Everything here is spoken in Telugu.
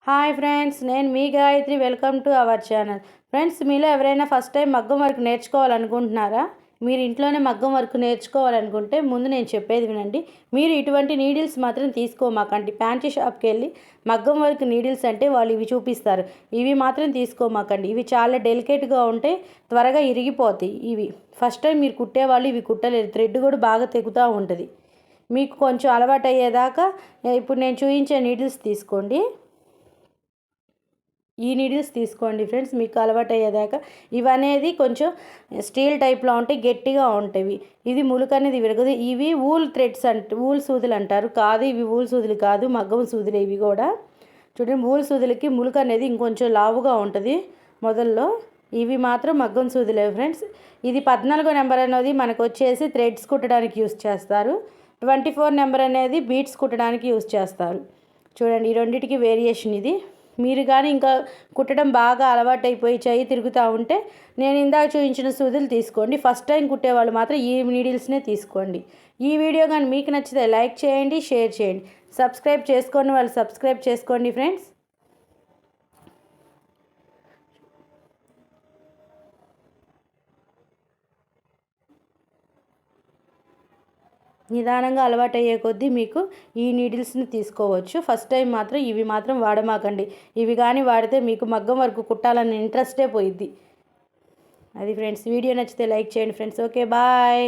హాయ్ ఫ్రెండ్స్, నేను మీ Gayatri. Welcome to our channel. Friends, మీలో ఎవరైనా ఫస్ట్ టైం మగ్గం వర్క్ నేర్చుకోవాలనుకుంటున్నారా? మీరు ఇంట్లోనే మగ్గం వర్క్ నేర్చుకోవాలనుకుంటే ముందు నేను చెప్పేది వినండి. మీరు ఇటువంటి నీడిల్స్ మాత్రం తీసుకోమాకండి. ఫ్యాన్సీ షాప్కి వెళ్ళి మగ్గం వర్క్ నీడిల్స్ అంటే వాళ్ళు ఇవి చూపిస్తారు. ఇవి మాత్రం తీసుకోమాకండి. ఇవి చాలా డెలికేట్గా ఉంటాయి, త్వరగా ఇరిగిపోతాయి. ఇవి ఫస్ట్ టైం మీరు కుట్టేవాళ్ళు ఇవి కుట్టలేరు. థ్రెడ్ కూడా బాగా తెగుతూ ఉంటుంది. మీకు కొంచెం అలవాటు అయ్యేదాకా ఇప్పుడు నేను చూపించే నీడిల్స్ తీసుకోండి. ఈ నీడిల్స్ తీసుకోండి ఫ్రెండ్స్, మీకు అలవాటు అయ్యేదాకా. ఇవనేది కొంచెం స్టీల్ టైప్లో ఉంటాయి, గట్టిగా ఉంటాయి. ఇది ములుకు అనేది విరగదు. ఇవి వూల్ థ్రెడ్స్ వూల్ సూదులు అంటారు. కాదు, ఇవి వూల్ సూదులు కాదు, మగ్గం సూదులు ఇవి కూడా. చూడండి, వూల్ సూదులకి ములుకు అనేది ఇంకొంచెం లావుగా ఉంటుంది మొదల్లో. ఇవి మాత్రం మగ్గం సూదులే ఫ్రెండ్స్. ఇది 14 నెంబర్ అనేది మనకు వచ్చేసి థ్రెడ్స్ కుట్టడానికి యూస్ చేస్తారు. 24 నెంబర్ అనేది బీట్స్ కుట్టడానికి యూస్ చేస్తారు. చూడండి, ఈ రెండింటికి వేరియేషన్ ఇది. మీరు కానీ ఇంకా కుట్టడం బాగా అలవాటైపోయి చెయ్యి తిరుగుతూ ఉంటే నేను ఇందాక చూపించిన సూదులు తీసుకోండి. ఫస్ట్ టైం కుట్టేవాళ్ళు మాత్రం ఈ నీడిల్స్నే తీసుకోండి. ఈ వీడియో కానీ మీకు నచ్చితే లైక్ చేయండి, షేర్ చేయండి. సబ్స్క్రైబ్ చేసుకోండి వాళ్ళు సబ్స్క్రైబ్ చేసుకోండి ఫ్రెండ్స్. నిదానంగా అలవాటు అయ్యే కొద్దీ మీకు ఈ నీడిల్స్ని తీసుకోవచ్చు. ఫస్ట్ టైం మాత్రం ఇవి మాత్రం వాడమాకండి. ఇవి కానీ వాడితే మీకు మగ్గం వరకు కుట్టాలన్న ఇంట్రెస్టే పోయిద్ది. అది ఫ్రెండ్స్, వీడియో నచ్చితే లైక్ చేయండి ఫ్రెండ్స్. Okay, bye.